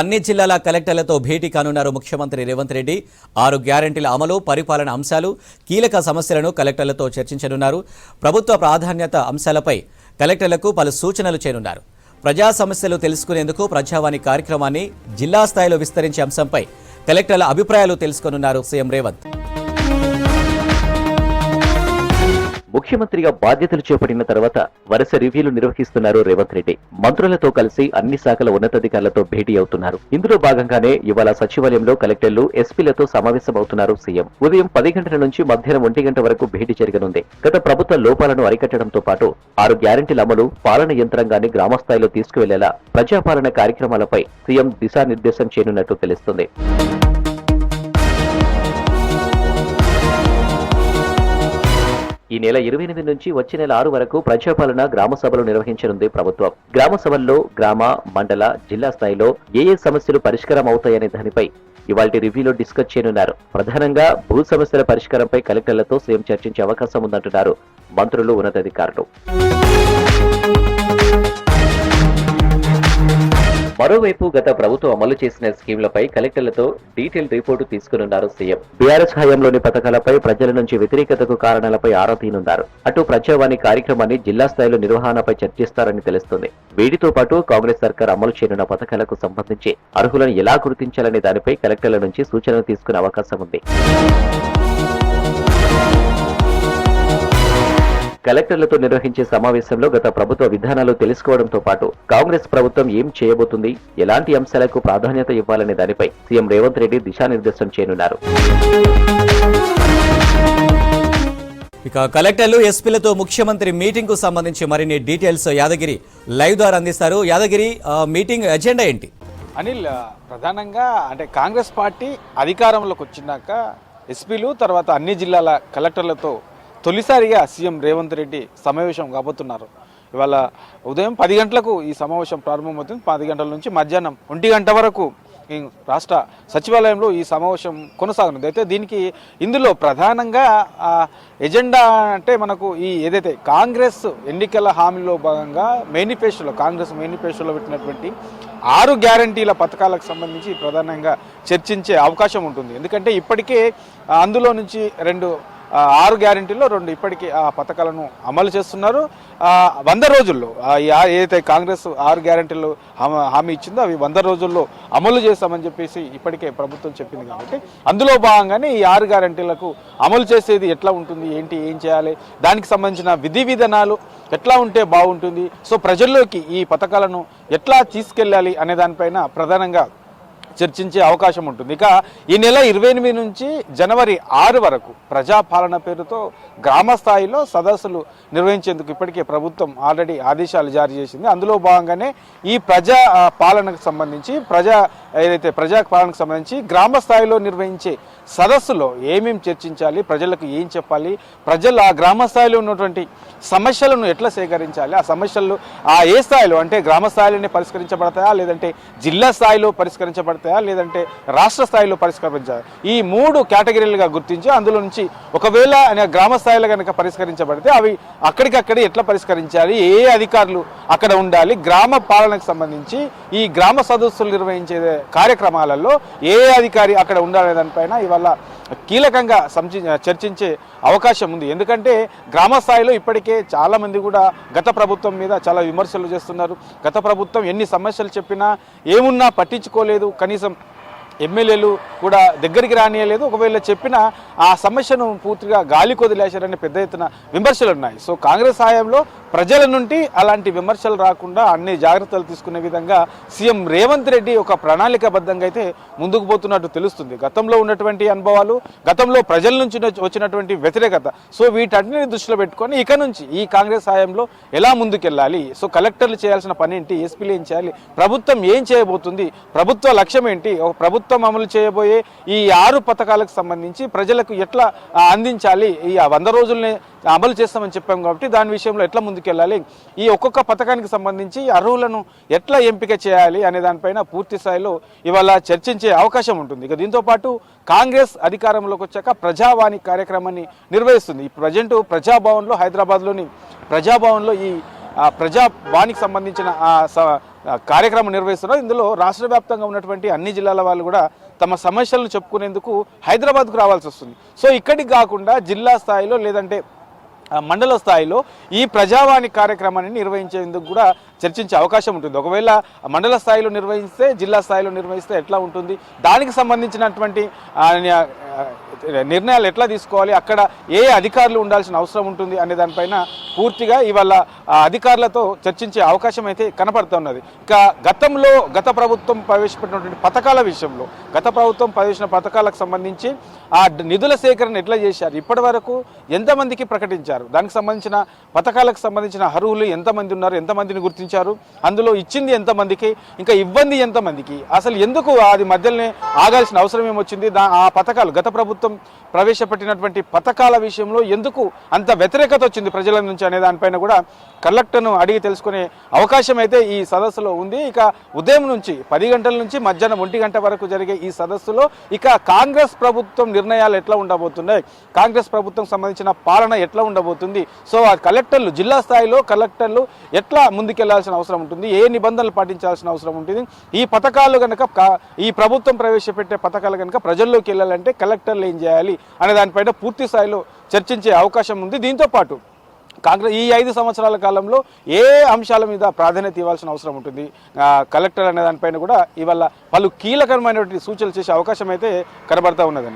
అన్ని జిల్లాల కలెక్టర్లతో భేటీ కానున్నారు ముఖ్యమంత్రి రేవంత్ రెడ్డి. 6 గ్యారెంటీల అమలు, పరిపాలన అంశాలు, కీలక సమస్యలను కలెక్టర్లతో చర్చించనున్నారు. ప్రభుత్వ ప్రాధాన్యత అంశాలపై కలెక్టర్లకు పలు సూచనలు చేయనున్నారు. ప్రజా సమస్యలు తెలుసుకునేందుకు ప్రజావాణి కార్యక్రమాన్ని జిల్లా స్థాయిలో విస్తరించే అంశంపై కలెక్టర్ల అభిప్రాయాలు తెలుసుకోనున్నారు సీఎం రేవంత్. ముఖ్యమంత్రిగా బాధ్యతలు చేపట్టిన తర్వాత వరుస రివ్యూలు నిర్వహిస్తున్నారు రేవంత్ రెడ్డి. మంత్రులతో కలిసి అన్ని శాఖల ఉన్నతాధికారులతో భేటీ అవుతున్నారు. ఇందులో భాగంగానే ఇవాళ సచివాలయంలో కలెక్టర్లు, ఎస్పీలతో సమావేశమవుతున్నారు సీఎం. ఉదయం 10 గంటల నుంచి మధ్యాహ్నం 1 గంట వరకు భేటీ జరగనుంది. గత ప్రభుత్వ లోపాలను అరికట్టడంతో పాటు 6 గ్యారెంటీల అమలు, పాలన యంత్రాంగాన్ని గ్రామస్థాయిలో తీసుకువెళ్లేలా ప్రజాపాలన కార్యక్రమాలపై సీఎం దిశానిర్దేశం చేయనున్నట్టు తెలుస్తుంది. ఈ నెల 28 నుంచి వచ్చే నెల 6 వరకు ప్రజాపాలన గ్రామ సభలు నిర్వహించనుంది ప్రభుత్వం. గ్రామ సభల్లో గ్రామ, మండల, జిల్లా స్థాయిలో ఏ సమస్యలు పరిష్కారం అవుతాయనే దానిపై ఇవాల్టి రివ్యూలో డిస్కస్ చేయనున్నారు. ప్రధానంగా భూ సమస్యల పరిష్కారంపై కలెక్టర్లతో సీఎం చర్చించే అవకాశం ఉందంటున్నారు మంత్రులు, ఉన్నతాధికారులు. మరోవైపు గత ప్రభుత్వం అమలు చేసిన స్కీంలపై కలెక్టర్లతో డీటెయిల్ రిపోర్టు తీసుకునున్నారు సీఎం. బీఆర్ఎస్ హయాంలోని పథకాలపై, ప్రజల నుంచి వ్యతిరేకతకు కారణాలపై ఆరా తీనున్నారు. అటు ప్రజావాణి కార్యక్రమాన్ని జిల్లా స్థాయిలో నిర్వహణపై చర్చిస్తారని తెలుస్తుంది. వీటితో పాటు కాంగ్రెస్ సర్కార్ అమలు చేయనున్న పథకాలకు సంబంధించి అర్హులను ఎలా గుర్తించాలనే దానిపై కలెక్టర్ల నుంచి సూచనలు తీసుకునే అవకాశం ఉంది. కలెక్టర్లతో నిర్వహించే సమావేశంలో గత ప్రభుత్వ విధానాలు తెలుసుకోవడంతో పాటు కాంగ్రెస్ ప్రభుత్వం ఏం చేయబోతుంది, ఎలాంటి అంశాలకు ప్రాధాన్యత ఇవ్వాలనే దానిపై సీఎం రేవంత్ రెడ్డి దిశానిర్దేశం చేయనున్నారు. ఇక కలెక్టర్లు, ఎస్పీలతో ముఖ్యమంత్రి మీటింగ్ కు సంబంధించి మరిన్ని డీటెయిల్స్ యాదగిరి లైవ్ ద్వారా అందిస్తారు. యాదగిరి, మీటింగ్ ఎజెండా ఏంటి? అనిల్, ప్రధానంగా అంటే కాంగ్రెస్ పార్టీ అధికారంలోకి వచ్చినాక ఎస్పీలు, తర్వాత అన్ని జిల్లాల కలెక్టర్లతో తొలిసారిగా సీఎం రేవంత్ రెడ్డి సమావేశం కాబోతున్నారు. ఇవాళ ఉదయం 10 గంటలకు ఈ సమావేశం ప్రారంభమవుతుంది. 10 గంటల నుంచి మధ్యాహ్నం 1 గంట వరకు ఈ రాష్ట్ర సచివాలయంలో ఈ సమావేశం కొనసాగనుంది. అయితే ఇందులో ప్రధానంగా ఎజెండా అంటే మనకు ఈ ఏదైతే కాంగ్రెస్ ఎన్నికల హామీలో భాగంగా కాంగ్రెస్ మేనిఫెస్టోలో పెట్టినటువంటి 6 గ్యారంటీల పథకాలకు సంబంధించి ప్రధానంగా చర్చించే అవకాశం ఉంటుంది. ఎందుకంటే ఇప్పటికే అందులో నుంచి 6 గ్యారెంటీల్లో 2 ఇప్పటికీ ఆ పథకాలను అమలు చేస్తున్నారు. 100 రోజుల్లో ఏదైతే కాంగ్రెస్ 6 గ్యారెంటీలు హామీ ఇచ్చిందో అవి 100 రోజుల్లో అమలు చేస్తామని చెప్పేసి ఇప్పటికే ప్రభుత్వం చెప్పింది. కాబట్టి అందులో భాగంగానే ఈ 6 గ్యారెంటీలకు అమలు చేసేది ఎట్లా ఉంటుంది, ఏం చేయాలి, దానికి సంబంధించిన విధి విధానాలు ఎట్లా ఉంటే బాగుంటుంది, సో ప్రజల్లోకి ఈ పథకాలను ఎట్లా తీసుకెళ్ళాలి అనే దానిపైన ప్రధానంగా చర్చించే అవకాశం ఉంటుంది. ఇక ఈ నెల 28 నుంచి జనవరి 6 వరకు ప్రజాపాలన పేరుతో గ్రామ స్థాయిలో సదస్సులు నిర్వహించేందుకు ఇప్పటికే ప్రభుత్వం ఆల్రెడీ ఆదేశాలు జారీ చేసింది. అందులో భాగంగానే ఈ ప్రజా పాలనకు సంబంధించి గ్రామ స్థాయిలో నిర్వహించే సదస్సులో ఏమేమి చర్చించాలి, ప్రజలకు ఏం చెప్పాలి, ప్రజలు ఆ గ్రామ స్థాయిలో ఉన్నటువంటి సమస్యలను ఎట్లా సేకరించాలి, ఆ సమస్యలు ఏ స్థాయిలో అంటే గ్రామ స్థాయిలోనే పరిష్కరించబడతాయా, లేదంటే జిల్లా స్థాయిలో పరిష్కరించబడతాయా, లేదంటే రాష్ట్ర స్థాయిలో పరిష్కరించాలి, ఈ 3 కేటగిరీలుగా గుర్తించి అందులో నుంచి ఒకవేళ గ్రామ స్థాయిలో కనుక పరిష్కరించబడితే అవి అక్కడికక్కడే ఎట్లా పరిష్కరించాలి, ఏ అధికారులు అక్కడ ఉండాలి, గ్రామ పాలనకు సంబంధించి ఈ గ్రామ సదస్సులు నిర్వహించే కార్యక్రమాలలో ఏ అధికారి అక్కడ ఉండాలనే దానిపైన ఇవాళ కీలకంగా చర్చించే అవకాశం ఉంది. ఎందుకంటే గ్రామ స్థాయిలో ఇప్పటికే చాలామంది కూడా గత ప్రభుత్వం మీద చాలా విమర్శలు చేస్తున్నారు. గత ప్రభుత్వం ఎన్ని సమస్యలు చెప్పినా ఏమున్నా పట్టించుకోలేదు, కనీసం ఎమ్మెల్యేలు కూడా దగ్గరికి రానియలేదు, ఒకవేళ చెప్పినా ఆ సమస్యను పూర్తిగా గాలి కొదిలేశారని పెద్ద ఎత్తున విమర్శలు ఉన్నాయి. సో కాంగ్రెస్ హయాంలో ప్రజల నుండి అలాంటి విమర్శలు రాకుండా అన్ని జాగ్రత్తలు తీసుకునే విధంగా సీఎం రేవంత్ రెడ్డి ఒక ప్రణాళికాబద్ధంగా అయితే ముందుకు పోతున్నట్టు తెలుస్తుంది. గతంలో ఉన్నటువంటి అనుభవాలు, గతంలో ప్రజల నుంచి వచ్చినటువంటి వ్యతిరేకత, సో వీటన్నిటిని దృష్టిలో పెట్టుకొని ఇక నుంచి ఈ కాంగ్రెస్ హయాంలో ఎలా ముందుకెళ్ళాలి, సో కలెక్టర్లు చేయాల్సిన పని ఏంటి, ఎస్పీలు ఏం చేయాలి, ప్రభుత్వం ఏం చేయబోతుంది, ప్రభుత్వ లక్ష్యం ఏంటి, ఒక ప్రభుత్వం అమలు చేయబోయే ఈ 6 పథకాలకు సంబంధించి ప్రజలకు ఎట్లా అందించాలి, ఈ 100 రోజుల్ని అమలు చేస్తామని చెప్పాం కాబట్టి దాని విషయంలో ఎట్లా ముందుకెళ్ళాలి, ఈ ఒక్కొక్క పథకానికి సంబంధించి అర్హులను ఎట్లా ఎంపిక చేయాలి అనే దానిపైన పూర్తి స్థాయిలో ఇవాళ చర్చించే అవకాశం ఉంటుంది. ఇక దీంతో పాటు కాంగ్రెస్ అధికారంలోకి వచ్చాక ప్రజావాణి కార్యక్రమాన్ని నిర్వహిస్తుంది. ఈ ప్రజెంట్ ప్రజాభవన్లో, హైదరాబాద్లోని ప్రజాభవన్లో ఈ ప్రజావాణికి సంబంధించిన కార్యక్రమం నిర్వహిస్తున్నారు. ఇందులో రాష్ట్ర వ్యాప్తంగా ఉన్నటువంటి అన్ని జిల్లాల వాళ్ళు కూడా తమ సమస్యలను చెప్పుకునేందుకు హైదరాబాద్కు రావాల్సి వస్తుంది. సో ఇక్కడికి కాకుండా జిల్లా స్థాయిలో లేదంటే మండల స్థాయిలో ఈ ప్రజావాణి కార్యక్రమాన్ని నిర్వహించేందుకు కూడా చర్చించే అవకాశం ఉంటుంది. ఒకవేళ మండల స్థాయిలో నిర్వహిస్తే, జిల్లా స్థాయిలో నిర్వహిస్తే ఎట్లా ఉంటుంది, దానికి సంబంధించినటువంటి నిర్ణయాలు ఎట్లా తీసుకోవాలి, అక్కడ ఏ అధికారులు ఉండాల్సిన అవసరం ఉంటుంది అనే దానిపైన పూర్తిగా ఇవాళ అధికారులతో చర్చించే అవకాశం అయితే కనపడుతున్నది. ఇక గత ప్రభుత్వం ప్రవేశపెట్టినటువంటి పథకాల విషయంలో, గత ప్రభుత్వం ప్రవేశించిన పథకాలకు సంబంధించి ఆ నిధుల సేకరణ ఎట్లా చేశారు, ఇప్పటి వరకు ఎంతమందికి ప్రకటించారు, దానికి సంబంధించిన పథకాలకు సంబంధించిన అర్హులు ఎంతమంది ఉన్నారు, ఎంతమందిని గుర్తించారు, అందులో ఇచ్చింది ఎంతమందికి, ఇంకా ఇవ్వండి ఎంతమందికి, అసలు ఎందుకు అది మధ్యలోనే ఆగాల్సిన అవసరం ఏమొచ్చింది, ఆ పథకాలు గత ప్రభుత్వం ప్రవేశపెట్టినటువంటి పథకాల విషయంలో ఎందుకు అంత వ్యతిరేకత వచ్చింది ప్రజల నుంచి అనే దానిపైన కూడా కలెక్టర్ను అడిగి తెలుసుకునే అవకాశం అయితే ఈ సదస్సులో ఉంది. ఇక ఉదయం నుంచి 10 గంటల నుంచి మధ్యాహ్నం 1 గంట వరకు జరిగే ఈ సదస్సులో ఇక కాంగ్రెస్ ప్రభుత్వం నిర్ణయాలు ఎట్లా ఉండబోతున్నాయి, కాంగ్రెస్ ప్రభుత్వం సంబంధించిన పాలన ఎట్లా ఉండబోతుంది, సో ఆ కలెక్టర్లు జిల్లా స్థాయిలో కలెక్టర్లు ఎట్లా ముందుకెళ్లాల్సిన అవసరం ఉంటుంది, ఏ నిబంధనలు పాటించాల్సిన అవసరం ఉంటుంది, ఈ పథకాలు కనుక ఈ ప్రభుత్వం ప్రవేశపెట్టే పథకాలు కనుక ప్రజల్లోకి వెళ్ళాలంటే కలెక్టర్లు ఏం చేయాలి అనే దానిపైన పూర్తి స్థాయిలో చర్చించే అవకాశం ఉంది. దీంతో పాటు కాంగ్రెస్ ఈ 5 సంవత్సరాల కాలంలో ఏ అంశాల మీద ప్రాధాన్యత ఇవ్వాల్సిన అవసరం ఉంటుంది, కలెక్టర్ అనే దానిపైన కూడా ఇవాళ పలు కీలకమైనటువంటి సూచనలు చేసే అవకాశం అయితే కనబడతా ఉన్నదని.